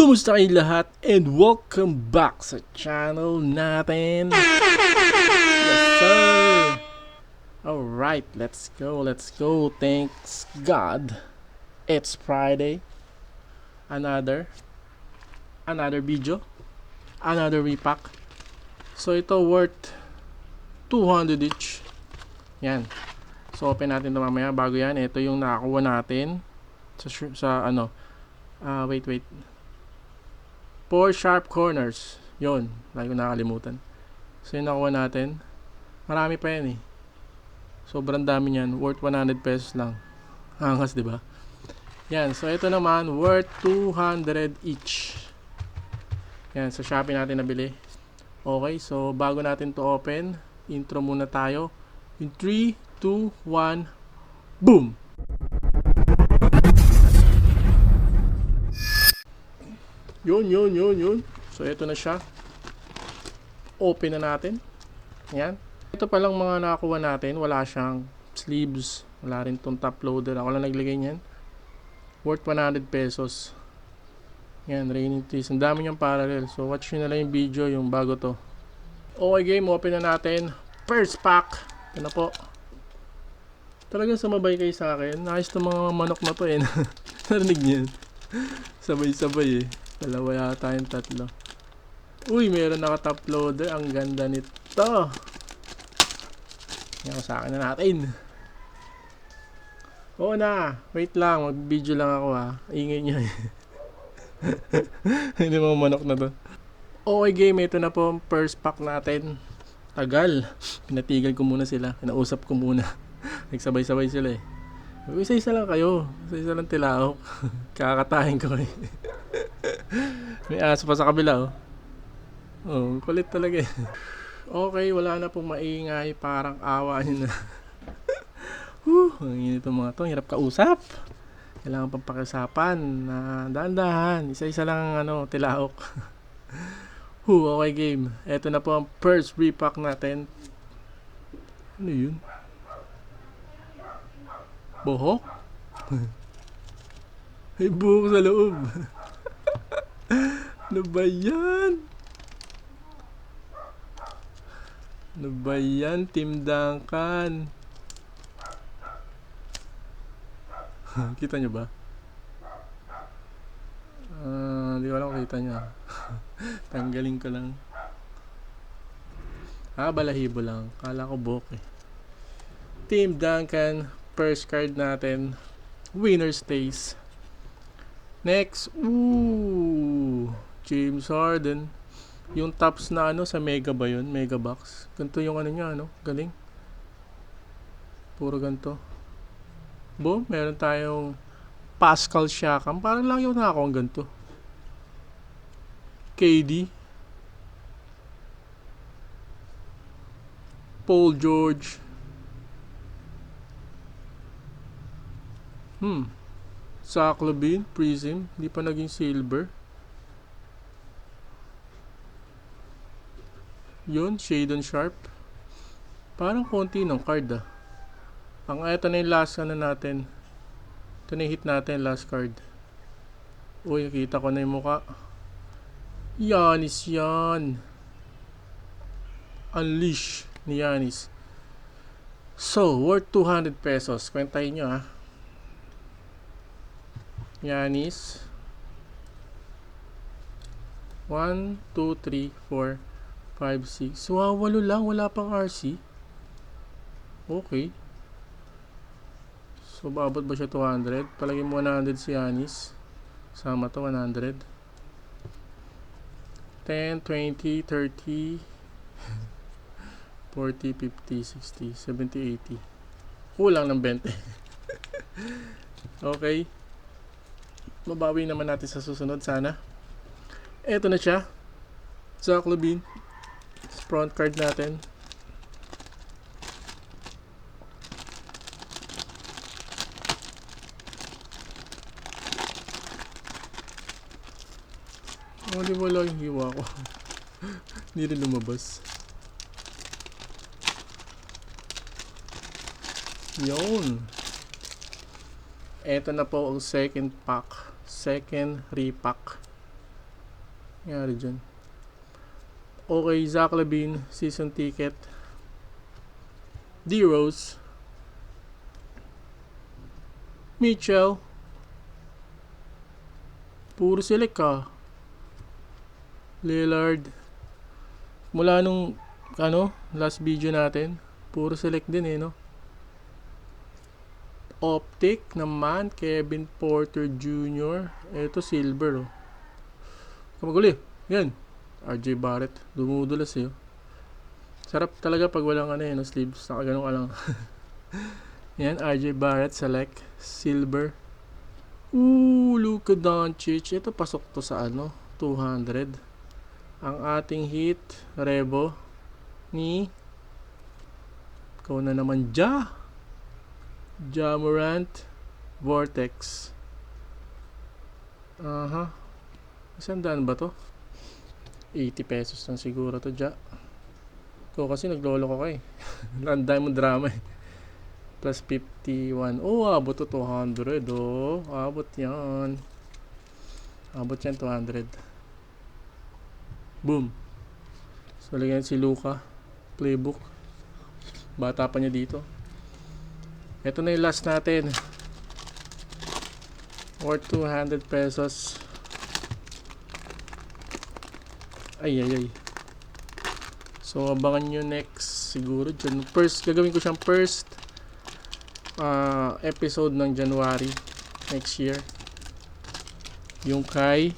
Kumusta kayo lahat and welcome back sa channel natin. Yes sir. Alright, let's go. Thanks God. It's Friday. Another video. Another repack. So ito worth 200 each. Yan. So open natin ito mamaya. Bago yan, ito yung nakakuha natin sa ano. Wait. 4 sharp corners. Yon, lagi ko nakalimutan. So yung nakuha natin. Marami pa yan eh. Sobrang dami niyan. Worth 100 pesos lang. Angas, di ba? Yan. So ito naman worth 200 each. Yan. Sa Shopee natin nabili. Okay. So bago natin to open, intro muna tayo. In 3, 2, 1, boom! Yun. So, ito na siya. Open na natin. Yan. Ito palang mga nakakuha natin. Wala siyang sleeves. Wala rin tong top loader. Ako lang naglagay niyan. Worth 100 pesos. Yan. Raining trees. Ang dami niyang parallel. So, watch nyo na lang yung video. Yung bago to. Okay game. Open na natin. First pack. Ito na po. Talagang sumabay kayo sa akin. Nice itong mga manok na to eh. Narinig niyan. Sabay-sabay eh. Dalawa yata yung tatlo. Uy, meron naka-top loader. Ang ganda nito. Yan, sa akin na natin. Oo na. Wait lang. Mag-video lang ako ha. Ingay nyo eh. Hindi mga manok na to. Okay game. Ito na po ang first pack natin. Tagal. Pinatigil ko muna sila. Kinausap ko muna. Nagsabay-sabay sila eh. Isa-isa lang kayo. Isa-isa lang tilaok. Kakatahin ko eh. May aso pa sa kabila oh. Oh, kulit talaga eh. Okay, wala na pong maingay. Parang awa nyo na. Ang init itong mga to. Hirap kausap. Kailangan pang pakiusapan. Dahan-dahan. Isa-isa lang ano, tilaok. Okay game. Ito na po ang first repack natin. Ano yun? Buhok? May buhok sa loob. Ano ba yan? Ano ba yan? Team Duncan. Kita nyo ba? Hindi ko alam kung kita nyo. Tanggalin ko lang. Balahibo lang. Kala ko buhok eh. Team Duncan. First card natin. Winner stays. Next. James Harden. Yung tops na ano sa Mega ba yun? Mega box. Ganito yung ano niya, ano? Galing. Puro ganito. Boom. Meron tayong Pascal Siakam. Parang lang yung nakakuha ang ganito. KD. Paul George. Zach LaVine, Prism. Hindi pa naging silver. Yun, Shadon Sharp. Parang konti ng card ah. Ito na yung last ano natin. Ito na yung hit natin, last card. Uy, nakita ko na yung muka. Giannis yan. Unleash ni Giannis. So, worth 200 pesos. Kwentahin nyo ah. Giannis. 1, 2, 3, 4, 5, 6. Wow, 8 lang. Wala pang RC. Okay. So, baabot ba siya 200? Palagay mo 100 si Giannis. Sama to 100. 10, 20, 30, 40, 50, 60, 70, 80. Kulang ng 20. Okay. Mabawi naman natin sa susunod sana. Eto na siya. Zach LaVine. Front card natin. Di wala yung hiwa ko. Hindi rin lumabas. Yun. Eto na po ang second pack. Second repack. Nangyari dyan. Okay, Zach Lavine, season ticket. D-Rose. Mitchell. Puro select ka. Lillard. Mula nung last video natin, puro select din no. Optic naman, Kevin Porter Jr. Ito silver Kamaguli. Yan. RJ Barrett. Dumudulas Sarap talaga pag walang sleeves. Nakaganong ka lang. Yan, RJ Barrett select. Silver. Luka Doncic. Ito pasok to sa 200. Ang ating hit, Rebo. Ni ikaw na naman, Ja Morant. Vortex. Isang daan ba to? 80 pesos lang siguro to, Ja. Ikaw kasi naglolo ko Landay mo drama Plus 51. Abot to 200. Abot yan. Abot yan 200. Boom. So, lagyan si Luka. Playbook. Bata pa niya dito. Ito na yung last natin. Worth 200 pesos. Ay. So, abangan nyo next. Siguro dyan. Gagawin ko siyang first episode ng January next year. Yung kay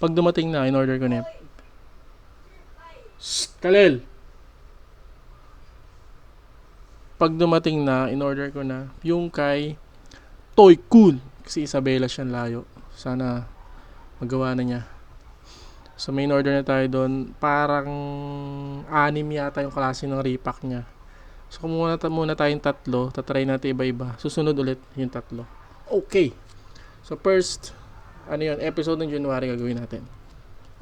pag dumating na, in order ko na. Kalel! Pag dumating na, in order ko na. Yung kay Toy Cool. Kasi Isabela siyang layo. Sana magawa na niya. So main order na tayo doon. Parang 6 yata yung klase ng repack niya. So kumuha muna tayong 3. Tatry natin iba-iba. Susunod ulit yung 3. Okay. So first, episode ng January gagawin natin.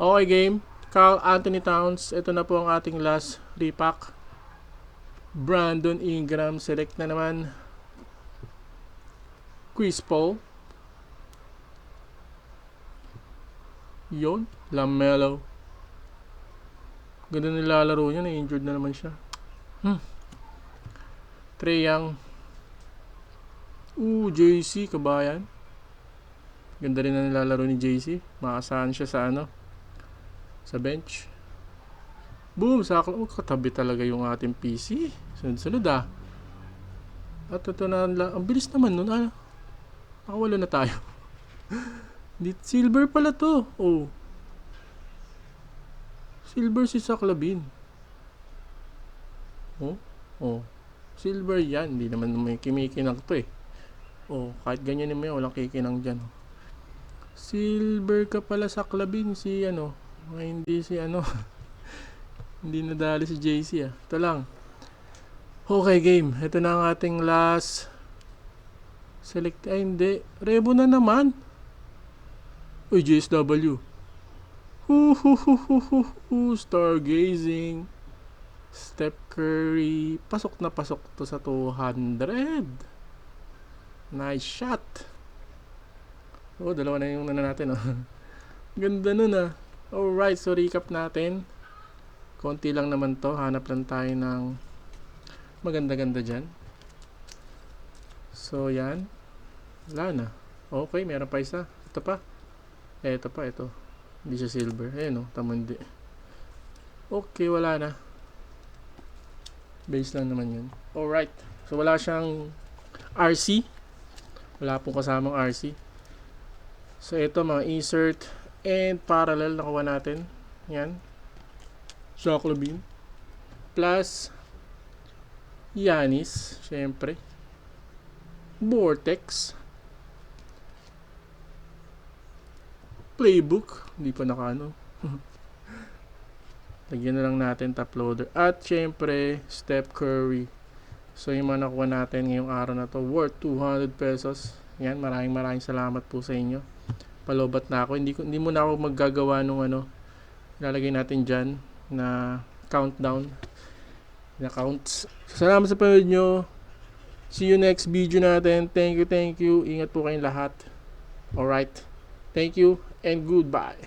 Okay, game. Karl Anthony Towns. Ito na po ang ating last repack. Brandon Ingram. Select na naman. Chris Paul. Yon. LaMelo. Ganda nilalaro niya. Na-injured na naman siya. Trae Young. JC. Kabayan. Ganda rin na nilalaro ni JC. Makasaan siya sa bench. Boom. Sakto. Katabi talaga yung ating PC. Sunod-sunod At ito na. Ang bilis naman nun. Nakawala na tayo. Silver pala to. Silver si Zach Lavine. Silver yan. Hindi naman may kimikinang to kahit ganyan naman yan, walang kikinang dyan. Silver ka pala Zach Lavine. Hindi si hindi nadali si JC Ito lang. Okay, game. Ito na ang ating last select. Hindi. Rebo na naman. JSW. Stargazing. Steph Curry. Pasok na pasok to sa 200. Nice shot. Dalawa na yung natin Ganda nun Alright, so recap natin. Konti lang naman to. Hanap lang tayo ng maganda-ganda dyan. So, yan. Wala na. Okay, meron pa isa. Ito pa. Ito. Hindi siya silver. Tama hindi. Okay, wala na. Base lang naman yun. Alright. So, wala siyang RC. Wala pong kasamang RC. So, ito mga insert and parallel nakuha natin. Yan. Zach Lavine. Plus Giannis. Siyempre. Vortex. Playbook. Hindi pa Lagyan na lang natin top loader. At syempre, Steph Curry. So yung mga nakuha natin ngayong araw na to worth 200 pesos. Yan, maraming salamat po sa inyo. Palobat na ako. Hindi mo na ako maggagawa nung ilalagay natin dyan na countdown. Na counts. Salamat sa panood nyo. See you next video natin. Thank you. Ingat po kayong lahat. Alright. Thank you and goodbye.